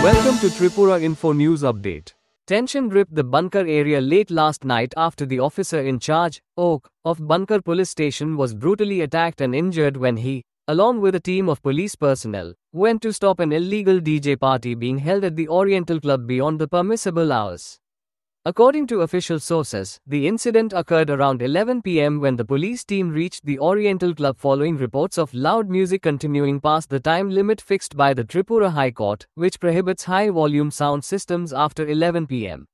Welcome to Tripura Info News Update. Tension gripped the Bunkar area late last night after the officer in charge, Oak, of Bunkar police station was brutally attacked and injured when he, along with a team of police personnel, went to stop an illegal DJ party being held at the Oriental Club beyond the permissible hours. According to official sources, the incident occurred around 11 p.m. when the police team reached the Oriental Club following reports of loud music continuing past the time limit fixed by the Tripura High Court, which prohibits high-volume sound systems after 11 p.m.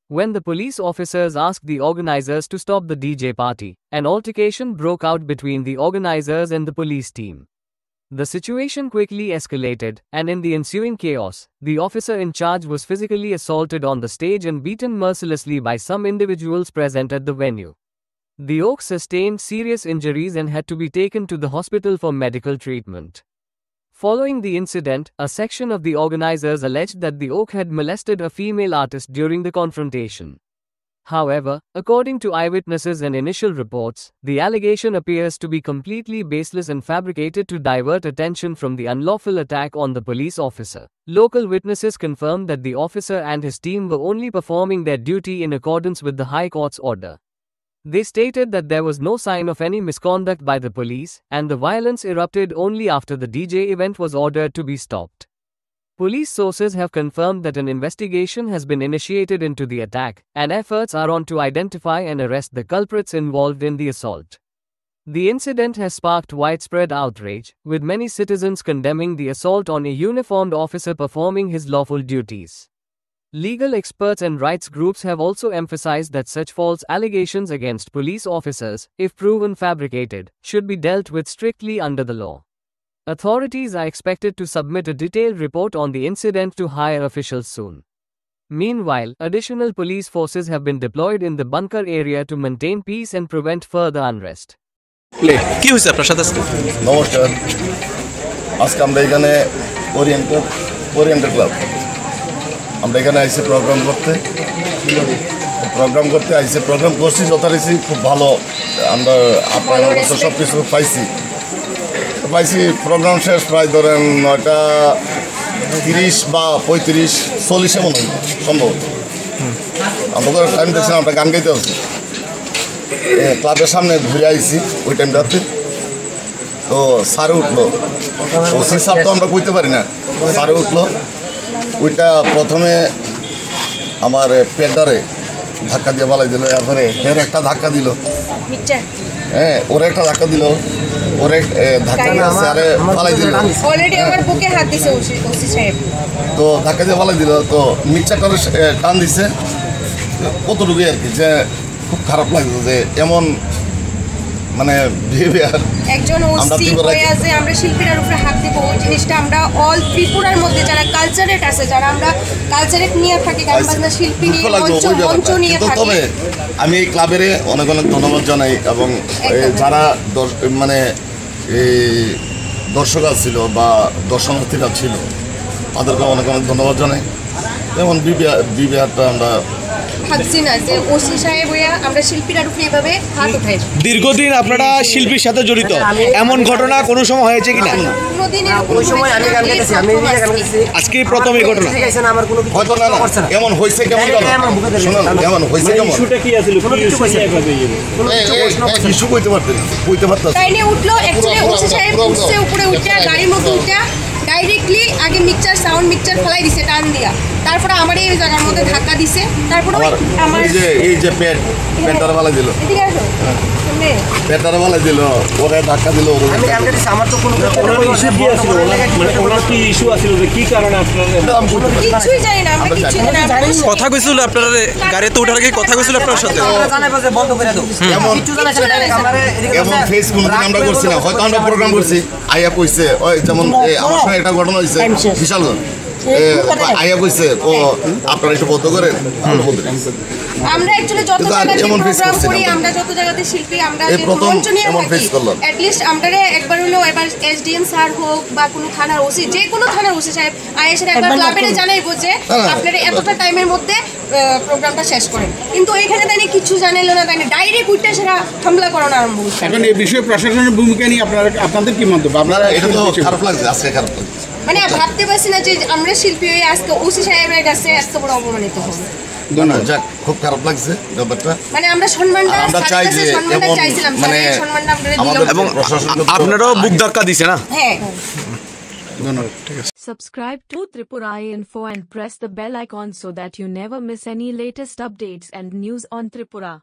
When the police officers asked the organizers to stop the DJ party, an altercation broke out between the organizers and the police team. The situation quickly escalated, and in the ensuing chaos, the officer in charge was physically assaulted on the stage and beaten mercilessly by some individuals present at the venue. The Oak sustained serious injuries and had to be taken to the hospital for medical treatment. Following the incident, a section of the organizers alleged that the Oak had molested a female artist during the confrontation. However, according to eyewitnesses and initial reports, the allegation appears to be completely baseless and fabricated to divert attention from the unlawful attack on the police officer. Local witnesses confirmed that the officer and his team were only performing their duty in accordance with the High Court's order. They stated that there was no sign of any misconduct by the police, and the violence erupted only after the DJ event was ordered to be stopped. Police sources have confirmed that an investigation has been initiated into the attack, and efforts are on to identify and arrest the culprits involved in the assault. The incident has sparked widespread outrage, with many citizens condemning the assault on a uniformed officer performing his lawful duties. Legal experts and rights groups have also emphasized that such false allegations against police officers, if proven fabricated, should be dealt with strictly under the law. Authorities are expected to submit a detailed report on the incident to higher officials soon. Meanwhile, additional police forces have been deployed in the Bunkar area to maintain peace and prevent further unrest. কি হইছে আপনার সাথে আজকে? নমস্কার। আজকে আমরা এখানে oriental club আমরা এখানে আইসি প্রোগ্রাম করতে আইসি প্রোগ্রাম করছি যথারীতি খুব ভালো আমরা আপনার কাছে সব কিছু পাইছি প্রোগ্রাম শেষ প্রায় ধরেন 9:30 বা 35-40 মনে হয় সম্ভবত আমরা তো টাইম দেখছিলাম আমরা গান গাইতে আসছি ক্লাবের সামনে ঘুরে আইছি ওই টাইমটাতে তো সারে উঠলো ওসি সাহেব তো আমরা কইতে পারি না সারে উঠলো ওইটা প্রথমে আমার পেটারে ধাক্কা দিয়ে বালাই দিল তারপরে এর একটা ধাক্কা দিল হ্যাঁ ওরা একটা ধাক্কা দিল ওরে ধাক্কা দিয়ে আরে বালাই দিল অলরেডি আমার বুকে হাত দিছে ওসি সাহেব তো ধাক্কা দিয়ে বালাই দিল তো মিক্সারটারে টান দিছে কতটুকু আর কি যে খুব খারাপ লাগছে যে এমন মানে বিহেভিয়ার একজন ওসি হয়ে আছে আমরা শিল্পীদের উপরে হাত দিব ওই জিনিসটা আমরা অল ত্রিপুরার মধ্যে যারা কালচারেট আছে যারা আমরা কালচারেট নিয়ে থাকি গান বাজনা শিল্পী নিয়ে মঞ্চ নিয়ে থাকি তবে আমি এই ক্লাবের অনেক অনেক ধন্যবাদ জানাই এবং যারা মানে এই দর্শক ছিল বা দর্শনার্থীরা ছিল তাদেরকে অনেক অনেক ধন্যবাদ জানাই যেমন বিবিআরটা আমরা ভাবছি না যে ওসি সাহেব হইয়া আমরা শিল্পীদের উপরে এভাবে হাত উঠাই দীর্ঘদিন আপনারা শিল্পীর সাথে জড়িত এমন ঘটনা কোনো সময় হয়েছে কিনা কোনোদিন ওই সময় আমি গান গাইতেছি আমি নিজে গান গাইতেছি আজকে প্রথম এই ঘটনা শিখাইছেন আমার কোনো কিছু হয়তো না কেমন হইছে কেমন শুনুন কেমন হইছে কেমন ইস্যুটা কি আছিল কোনো কিছু কইছে ইস্যু কইতে পারতেন তাইনে উঠলো অ্যাকচুয়ালি ওসি সাহেব উঠছে উপরে উঠা গাড়ির মধ্যে উঠা ডাইরেক্টলি আগে সাউন্ড মিক্সচার ফেলাই দিছে টান দিয়া তারপরে আমার এই জায়গার মধ্যে ধাক্কা দিছে তারপরে আমার এই যে পেটার বালা দিল এদিকে আসো পেটার বালা দিল ওরে ধাক্কা দিল আমি গান গাইতেছি আমার তো কোনো ইস্যু কি আছিল মানে ওনার কি ইস্যু আছিল যে কি কারণে আপনারা কিছুই জানি না আমরা কিছুই জানি না কথা কইছিল আপনারা গাড়িতে ওঠার আগে কথা কইছিল আপনার সাথে জানাবো যে বন্ধ করে দাও কিছু জানা ছিল ডাইরেক্ট আমরা এদিকে এমন ফেসবুক আমরা করছি না হয়তো আমরা প্রোগ্রাম করছি আইয়া কইছে ওই যেমন আমার সঙ্গে একটা ঘটনা হইছে বিশালগঞ্জ আইয়া কইছে ও আপনারা একটু বন্ধ করেন আমরা অ্যাকচুয়ালি যত জায়গাতে প্রোগ্রাম করি আমরা যত জায়গাতে শিল্পী আমরা মঞ্চ নিয়ে থাকি অ্যাট লিস্ট আমরারে একবার হলো এবার এসডিএম স্যার হোক বা কোনো থানার ওসি যে কোনো থানার ওসি সাহেব আয়েশার একবার ক্লাবেরে জানাইবো যে আপনারা এতটা টাইমের মধ্যে প্রোগ্রামটা শেষ করেন কিন্তু এখানে তাই কিছু জানাইলো না তাই ডাইরেক্ট উঠে সেটা হামলা করানো আরম্ভ করছে এখন এই বিষয়ে প্রশাসনের ভূমিকা নিয়ে আপনাদের কি মন্তব্য আপনারা এটা তো খারাপ লাগছে আজকে খারাপ লাগছে মানে ভাবতে পারছি না যে আমরা শিল্পী হয়ে আজকে ওসি সাহেবের কাছে এত বড় অপমানিত হব। যাক, খুব খারাপ লাগছে ব্যাপারটা। মানে আমরা সম্মানটা আমরা চাই যে সম্মানটা এমন চাইছিলাম, মানে সম্মানটা আমরা আমাদের দিলাম। এবং আপনারাও বুক ধাক্কা দিছে না? হ্যাঁ। Subscribe to Tripura Info and press the bell icon so that you never miss any latest updates and news on Tripura.